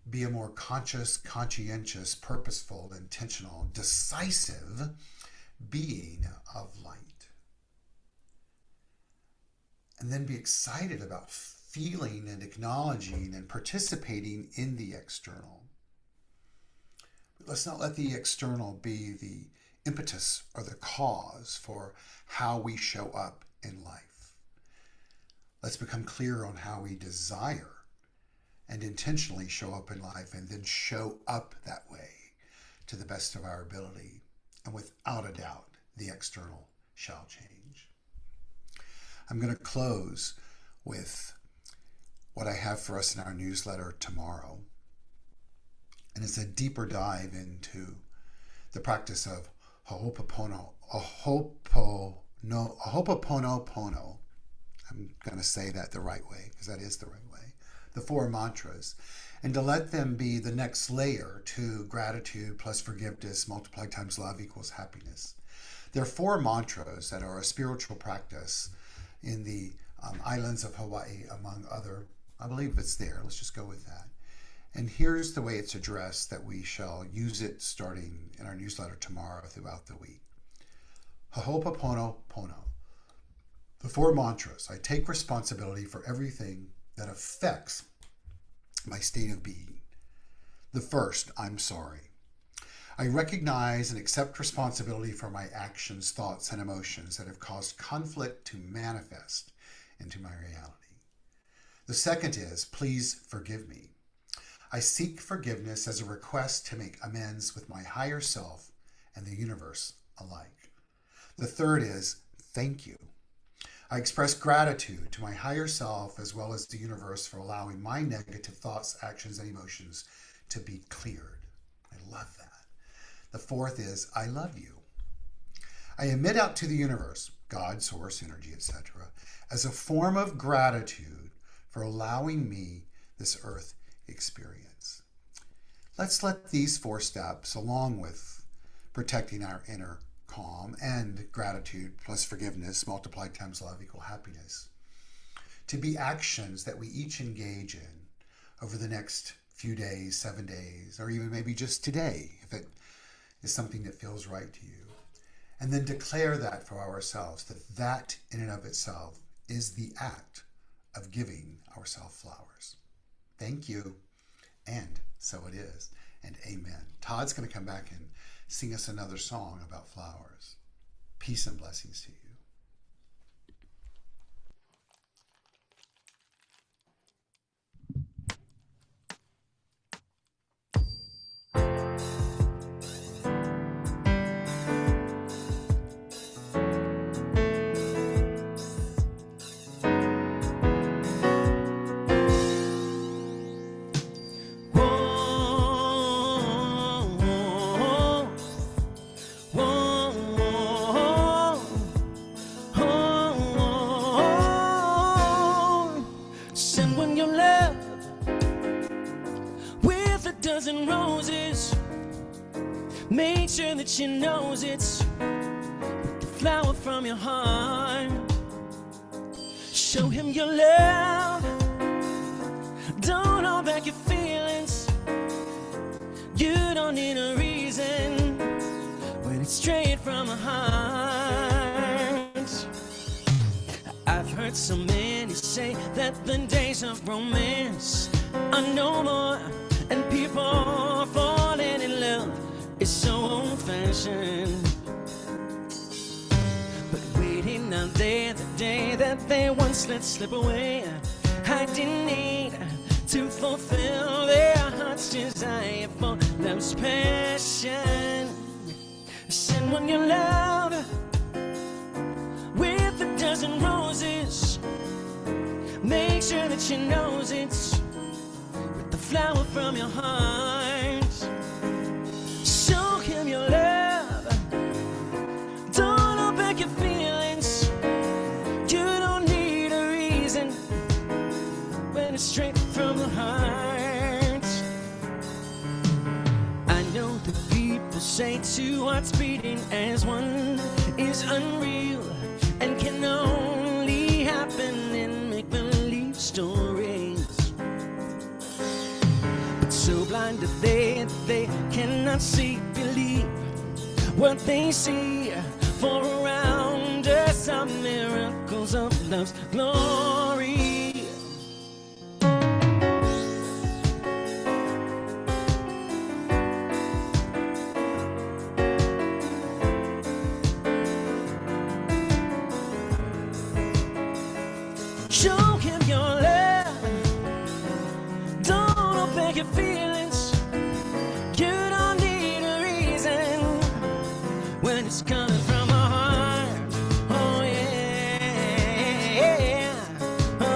S2: be a more conscious, conscientious, purposeful, intentional, decisive being of light. And then be excited about feeling and acknowledging and participating in the external. But let's not let the external be the impetus or the cause for how we show up in life. Let's become clear on how we desire and intentionally show up in life, and then show up that way to the best of our ability. And without a doubt, the external shall change. I'm going to close with what I have for us in our newsletter tomorrow. And it's a deeper dive into the practice of Ho'oponopono. I'm going to say that the right way, because that is the right way. The 4 mantras, and to let them be the next layer to gratitude plus forgiveness multiplied times love equals happiness. There are 4 mantras that are a spiritual practice in the islands of Hawaii, among other. I believe it's there. Let's just go with that. And here's the way it's addressed, that we shall use it starting in our newsletter tomorrow throughout the week. Ho'oponopono. The 4 mantras. I take responsibility for everything that affects my state of being. The first, I'm sorry. I recognize and accept responsibility for my actions, thoughts, and emotions that have caused conflict to manifest into my reality. The second is, please forgive me. I seek forgiveness as a request to make amends with my higher self and the universe alike. The third is, thank you. I express gratitude to my higher self as well as the universe for allowing my negative thoughts, actions, and emotions to be cleared. I love that. The fourth is, I love you. I emit out to the universe, God, source, energy, etc., as a form of gratitude for allowing me this earth experience. Let's let these 4 steps, along with protecting our inner calm, and gratitude plus forgiveness multiplied times love equal happiness, to be actions that we each engage in over the next few days, 7 days, or even maybe just today, if it is something that feels right to you. And then declare that for ourselves, that in and of itself is the act of giving ourselves flowers. Thank you. And so it is. And amen. Todd's going to come back and sing us another song about flowers. Peace and blessings to you.
S1: Dozen roses, make sure that she knows it's the flower from your heart. Show him your love, don't hold back your feelings. You don't need a reason when it's straight from the heart. I've heard so many say that the days of romance are no more, and people falling in love is so old-fashioned. But waiting out there the day that they once let slip away, I didn't need to fulfill their heart's desire for love's passion. Send one your love with a dozen roses, make sure that she knows it's the flower from your heart. Show him your love, don't hold back your feelings. You don't need a reason when it's straight from the heart. I know that people say two hearts beating as one is unreal and can only happen in make-believe stories. So blind that they cannot see, believe what they see. For around us are miracles of love's glory. Show him your love, don't hold back your feelings. You don't need a reason when it's coming from a heart. Oh yeah. Oh,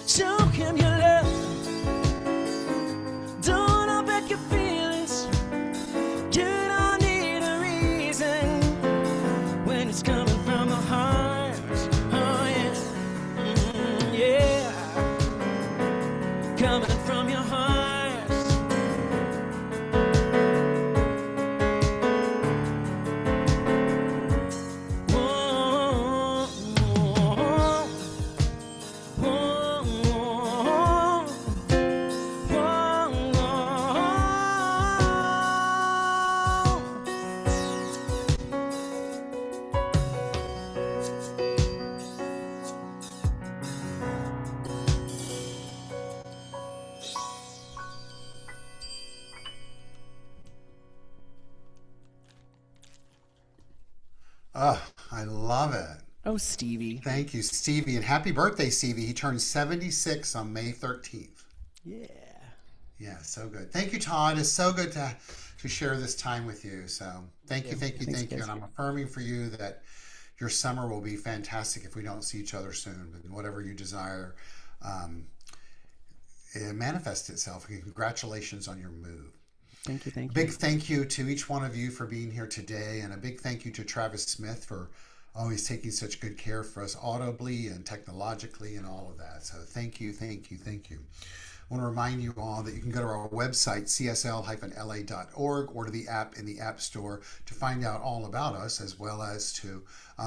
S1: show him your love, don't hold back your feelings. You don't need a reason when it's coming from the heart. Oh yeah, yeah, coming from your heart. Whoa, whoa, whoa, whoa,
S2: Oh, I love it.
S1: Oh, Stevie.
S2: Thank you, Stevie. And happy birthday, Stevie. He turns 76 on May 13th.
S1: Yeah.
S2: Yeah, so good. Thank you, Todd. It's so good to to share this time with you. So thank you, thank you,
S3: Thanks,
S2: thank you.
S3: guys.
S2: And I'm affirming for you that your summer will be fantastic if we don't see each other soon. And whatever you desire, it manifests itself. Congratulations on your move.
S3: Thank you. Thank you.
S2: Big thank you to each one of you for being here today, and a big thank you to Travis Smith for always taking such good care for us audibly and technologically and all of that. So thank you, thank you, thank you. I want to remind you all that you can go to our website, csl-la.org, or to the app in the App Store to find out all about us, as well as to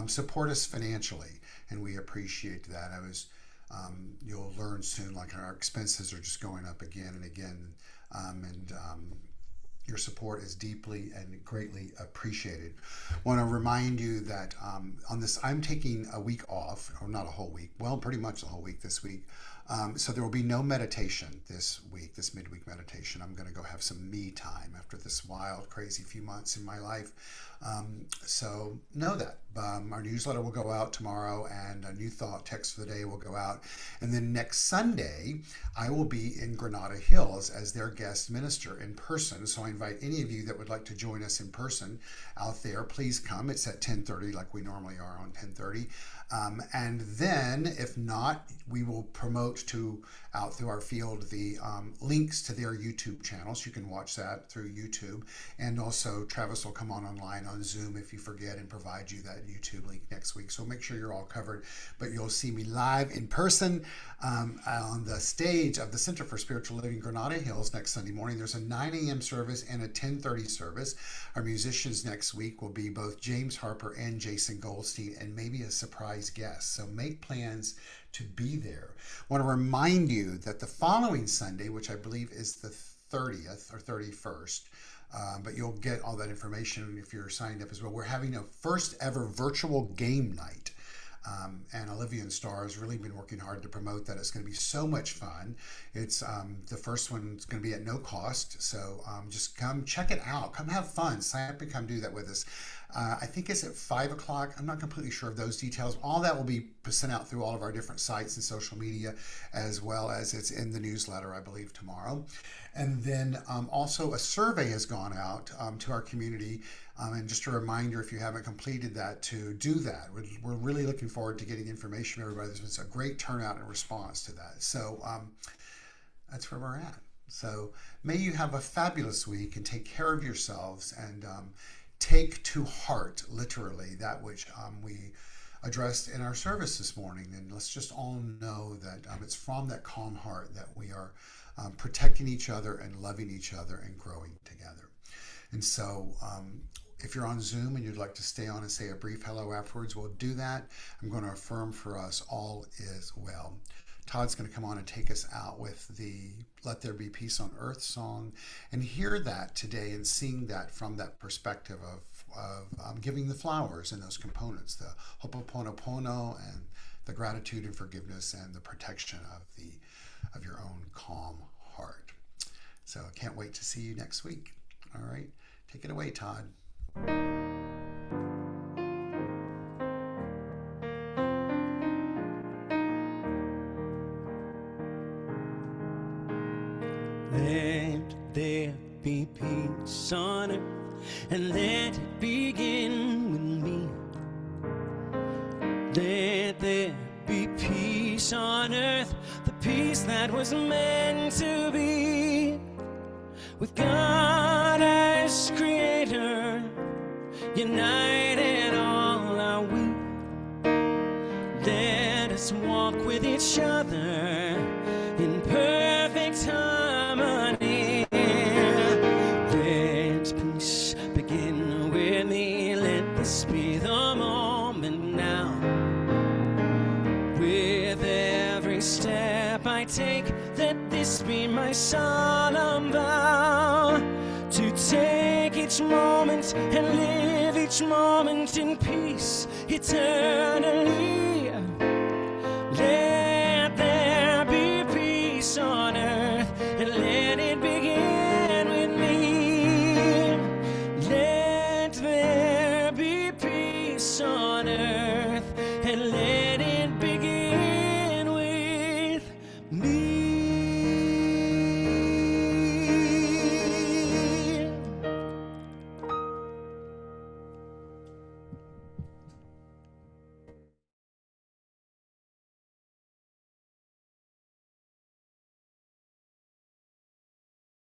S2: support us financially. And we appreciate that. You'll learn soon, like our expenses are just going up again and again. Your support is deeply and greatly appreciated. I want to remind you that on this, I'm taking a week off, or not a whole week, well, pretty much the whole week this week. So there will be no meditation this week, this midweek meditation. I'm going to go have some me time after this wild, crazy few months in my life. So know that. Our newsletter will go out tomorrow, and a new thought text for the day will go out. And then next Sunday, I will be in Granada Hills as their guest minister in person. So I invite any of you that would like to join us in person out there, please come. It's at 10:30, like we normally are on 10:30. And then, if not, we will promote out through our field the links to their YouTube channels. You can watch that through YouTube. And also, Travis will come online on Zoom if you forget and provide you that YouTube link next week. So make sure you're all covered. But you'll see me live in person on the stage of the Center for Spiritual Living Granada Hills next Sunday morning. There's a 9 a.m. service and a 10:30 service. Our musicians next week will be both James Harper and Jason Goldstein, and maybe a surprise guest. So make plans to be there. I want to remind you that the following Sunday, which I believe is the 30th or 31st, but you'll get all that information if you're signed up as well. We're having a first ever virtual game night. And Olivia and Star has really been working hard to promote that. It's going to be so much fun. It's the first one's going to be at no cost. So just come check it out. Come have fun. Sign up and come do that with us. I think it's at 5 o'clock. I'm not completely sure of those details. All that will be sent out through all of our different sites and social media, as well as it's in the newsletter, I believe, tomorrow. And then also a survey has gone out to our community. And just a reminder, if you haven't completed that, to do that. We're really looking forward to getting information from everybody. There's been a great turnout and response to that. So that's where we're at. So may you have a fabulous week and take care of yourselves, and take to heart, literally, that which we addressed in our service this morning. And let's just all know that it's from that calm heart that we are protecting each other and loving each other and growing together. And so if you're on Zoom and you'd like to stay on and say a brief hello afterwards, we'll do that. I'm going to affirm for us all is well. Todd's going to come on and take us out with the Let There Be Peace on Earth song, and hear that today and sing that from that perspective of giving the flowers and those components, the ho'oponopono and the gratitude and forgiveness and the protection of your own calm heart. So I can't wait to see you next week. All right, take it away, Todd.
S1: Let there be peace on earth, and let it begin with me. Let there be peace on earth, the peace that was meant to be. With God as creator, united all are we. Let us walk with each other in perfect harmony. Let peace begin with me. Let this be the moment now. With every step I take, let this be my solemn vow, to take each moment and live each moment in peace eternally.